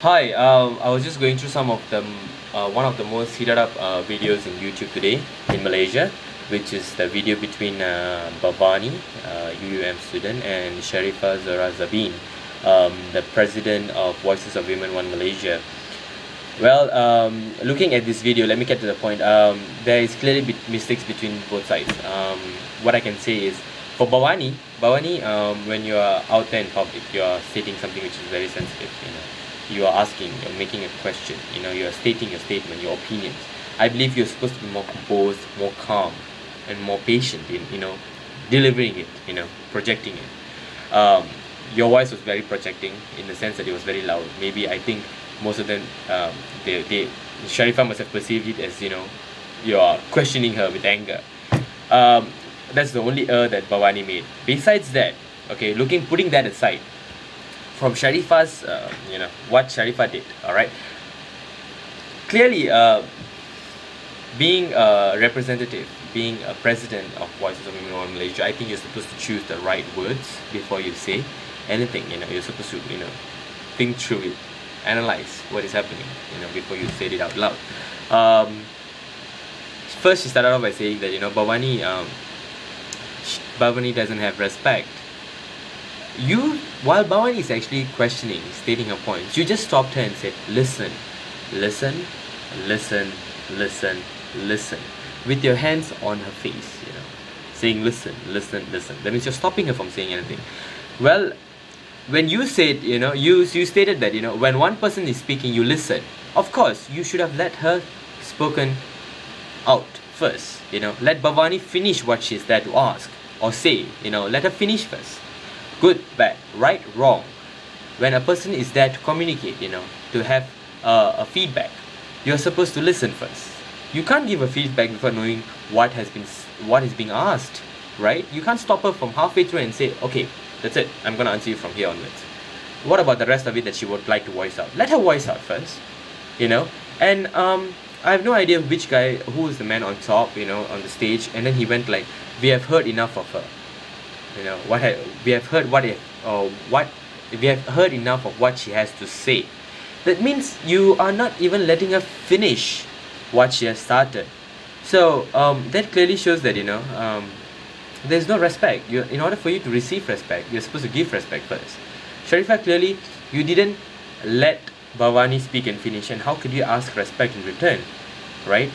Hi, I was just going through some of the one of the most heated up videos in YouTube today in Malaysia, which is the video between Bavani, UUM student, and Sharifah Zohra Jabeen, the president of Voices of Women One Malaysia. Well, looking at this video, let me get to the point. There is clearly mistakes between both sides. What I can say is, for Bawani, when you are out there in public, you are stating something which is very sensitive. You are asking, you're making a question. You are stating your statement, your opinions. I believe you're supposed to be more composed, more calm, and more patient in delivering it. Projecting it. Your voice was very projecting in the sense that it was very loud. Maybe I think most of them, Sharifah must have perceived it as you are questioning her with anger. That's the only that Bawani made. Besides that, okay, putting that aside, from Sharifah's, what Sharifah did, all right. Clearly, being a representative, being a president of Voices of Women in Malaysia, I think you're supposed to choose the right words before you say anything. You're supposed to, think through it, analyze what is happening, before you say it out loud. First, she started off by saying that Bavani doesn't have respect. While Bawani is actually questioning, stating her points, you just stopped her and said, listen, listen, listen, listen, listen, with your hands on her face, saying listen, listen, listen. That means you're stopping her from saying anything. Well, when you said, you stated that, when one person is speaking, you listen. Of course, you should have let her spoken out first. Let Bavani finish what she's there to ask or say. Let her finish first. Good, bad, right, wrong. When a person is there to communicate, to have a feedback, you're supposed to listen first. You can't give a feedback before knowing what is being asked, right? You can't stop her from halfway through and say, okay, that's it, I'm going to answer you from here onwards. What about the rest of it that she would like to voice out? Let her voice out first, and I have no idea which guy, who is the man on top, on the stage, and then he went like, we have heard enough of her. We have heard enough of what she has to say. That means you are not even letting her finish what she has started. So that clearly shows that there's no respect. In order for you to receive respect, you're supposed to give respect first. Sharifah, clearly you didn't let Bawani speak and finish, and how could you ask respect in return, right?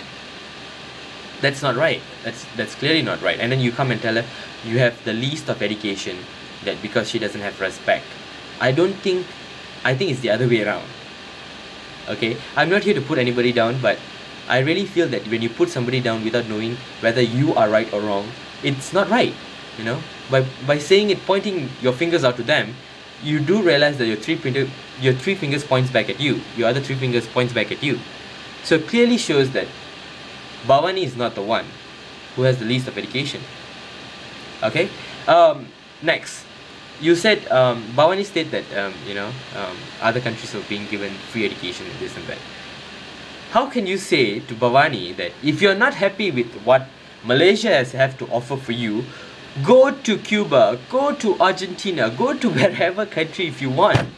That's not right. That's clearly not right. And then you come and tell her you have the least of education, that because she doesn't have respect. I think it's the other way around. Okay, I'm not here to put anybody down, but I really feel that when you put somebody down without knowing whether you are right or wrong, it's not right. By saying it, pointing your fingers out to them, you do realize that your three fingers points back at you. Your other three fingers points back at you. So clearly shows that Bawani is not the one who has the least of education. Okay. Next, you said Bawani said that other countries are being given free education and this and that. How can you say to Bawani that if you're not happy with what Malaysia have to offer for you, go to Cuba, go to Argentina, go to wherever country if you want?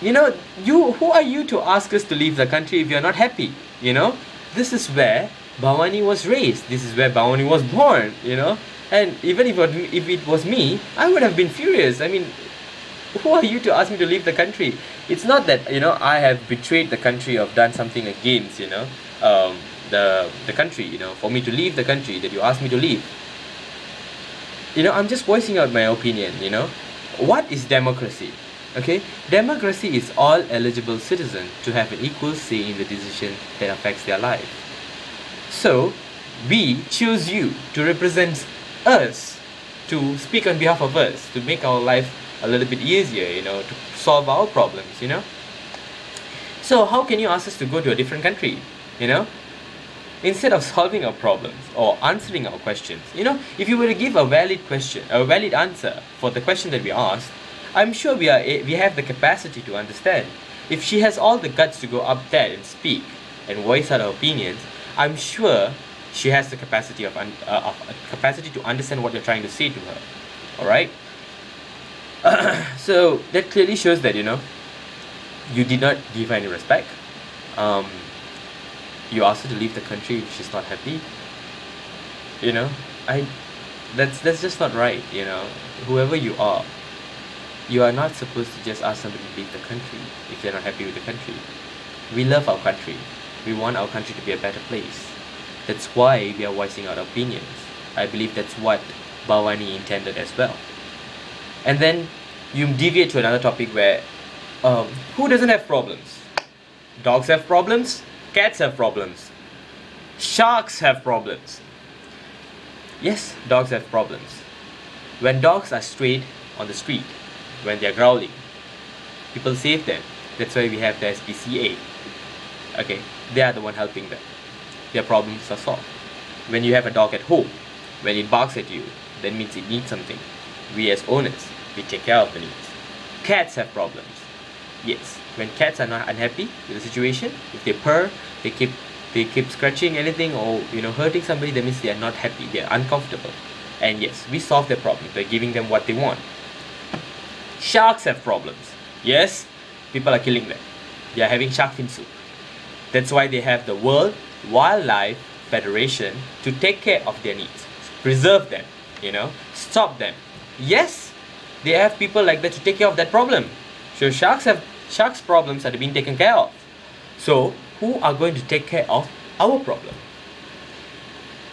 Who are you to ask us to leave the country if you're not happy? This is where Bawani was raised. This is where Bawani was born, And even if it was me, I would have been furious. I mean, who are you to ask me to leave the country? It's not that, I have betrayed the country or done something against, the country, for me to leave the country that you asked me to leave. I'm just voicing out my opinion, What is democracy? Okay, democracy is all eligible citizens to have an equal say in the decision that affects their life. So, we choose you to represent us, to speak on behalf of us, to make our life a little bit easier, to solve our problems, So, how can you ask us to go to a different country, Instead of solving our problems or answering our questions, if you were to give a valid answer for the question that we asked, I'm sure we have the capacity to understand. If she has all the guts to go up there and speak and voice out her opinions, I'm sure she has the capacity to understand what you're trying to say to her. All right. So that clearly shows that You did not give her any respect. Um, you asked her to leave the country if she's not happy. You know, I that's just not right. You know, whoever you are not supposed to just ask somebody to leave the country if they're not happy with the country. We love our country. We want our country to be a better place. That's why we are voicing our opinions. I believe that's what Bawani intended as well. And then you deviate to another topic where who doesn't have problems? Dogs have problems, cats have problems, sharks have problems. Yes, dogs have problems. When dogs are strayed on the street, when they are growling, people save them. That's why we have the SPCA. Okay, they are the one helping them. Their problems are solved. When you have a dog at home, when it barks at you, that means it needs something. We as owners, we take care of the needs. Cats have problems. Yes, when cats are not unhappy with the situation, if they purr, they keep scratching anything or hurting somebody, that means they are not happy, they are uncomfortable. And yes, we solve their problems by giving them what they want. Sharks have problems. Yes, people are killing them. They are having shark fin soup. That's why they have the World Wildlife Federation to take care of their needs, preserve them, stop them. Yes, they have people like that to take care of that problem. So sharks' problems are being taken care of. So who are going to take care of our problem?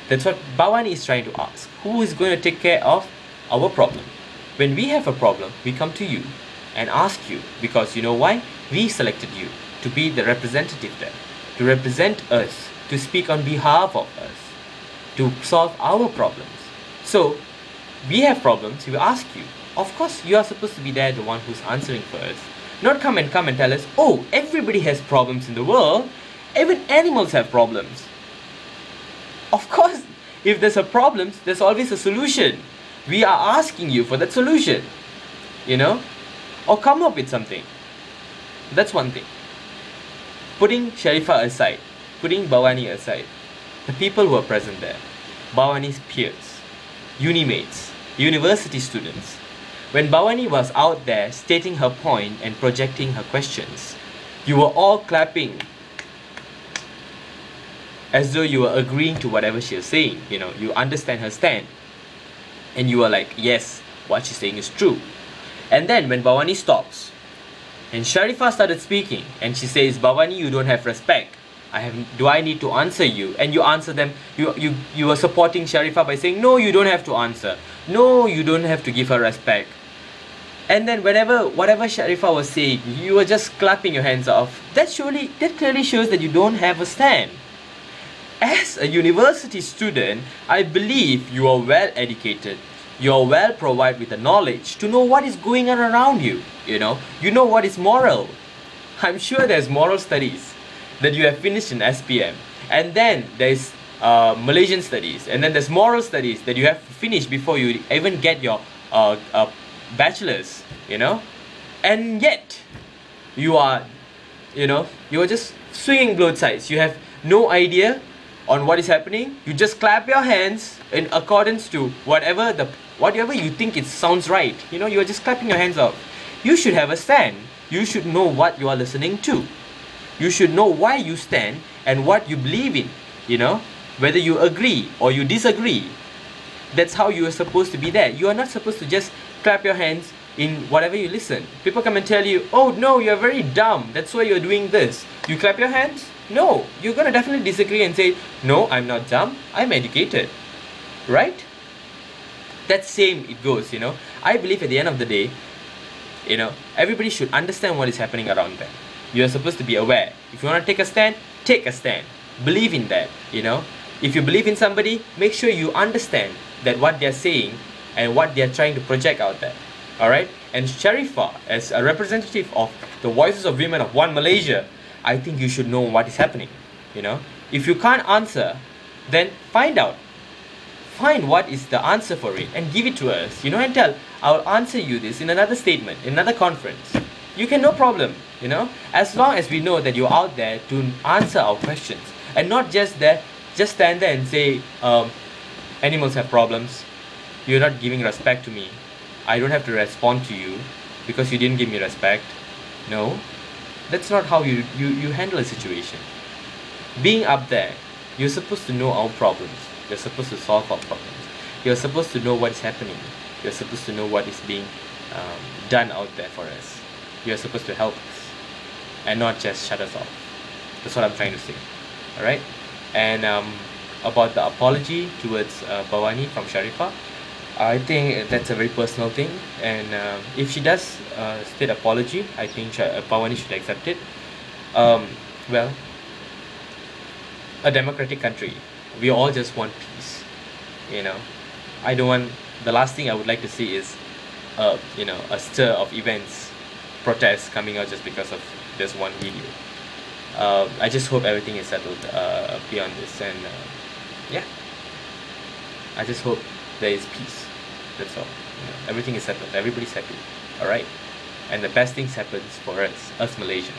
That's what Bawani is trying to ask. Who is going to take care of our problem? When we have a problem, we come to you and ask you, because you know why? We selected you to be the representative there, to represent us, to speak on behalf of us, to solve our problems. So we have problems, we ask you. Of course, you are supposed to be there, the one who's answering for us. Not come and tell us, oh, everybody has problems in the world. Even animals have problems. Of course, if there's a problem, there's always a solution. We are asking you for that solution. Or come up with something. That's one thing. Putting Sharifah aside, putting Bawani aside, the people who are present there, Bawani's peers, unimates, university students, when Bawani was out there stating her point and projecting her questions, you were all clapping as though you were agreeing to whatever she was saying. You understand her stand. And you were like, yes, what she's saying is true. And then when Bawani stops, and Sharifah started speaking, and she says, Bawani, you don't have respect. Do I need to answer you? And you answer them, you were supporting Sharifah by saying, no, you don't have to answer. No, you don't have to give her respect. And then whatever Sharifah was saying, you were just clapping your hands off. That clearly shows that you don't have a stand. As a university student, I believe you are well educated. You are well provided with the knowledge to know what is going on around you. You know what is moral. I'm sure there's moral studies that you have finished in SPM. And then there's Malaysian studies. And then there's moral studies that you have to finish before you even get your bachelor's, And yet, you are just swinging both sides. You have no idea on what is happening. You just clap your hands in accordance to whatever you think it sounds right. You're just clapping your hands off. You should have a stand. You should know what you are listening to. You should know why you stand and what you believe in. Whether you agree or you disagree. That's how you are supposed to be there. You are not supposed to just clap your hands in whatever you listen. People come and tell you, oh no, you're very dumb, that's why you're doing this. You clap your hands? No, you're gonna definitely disagree and say, no, I'm not dumb, I'm educated. Right? That same it goes, I believe at the end of the day, everybody should understand what is happening around them. You're supposed to be aware. If you want to take a stand, take a stand. Believe in that, If you believe in somebody, make sure you understand that what they're saying and what they're trying to project out there. Alright? And Sharifah, as a representative of the voices of women of One Malaysia, I think you should know what is happening. If you can't answer, then find out. Find what is the answer for it and give it to us. And tell, I'll answer you this in another statement, in another conference. You can, no problem. As long as we know that you're out there to answer our questions and not just stand there and say, animals have problems. You're not giving respect to me. I don't have to respond to you because you didn't give me respect. No. That's not how you handle a situation. Being up there, you're supposed to know our problems. You're supposed to solve our problems. You're supposed to know what's happening. You're supposed to know what is being done out there for us. You're supposed to help us and not just shut us off. That's what I'm trying to say. Alright? And about the apology towards Bawani from Sharifah, I think that's a very personal thing, and if she does state apology, I think Bavani should accept it. Well, a democratic country, we all just want peace. You know, I don't want. The last thing I would like to see is, a stir of events, protests coming out just because of this one video. I just hope everything is settled beyond this, and yeah, I just hope there is peace. That's all. Everything is settled. Everybody's happy. All right. And the best things happens for us Malaysians.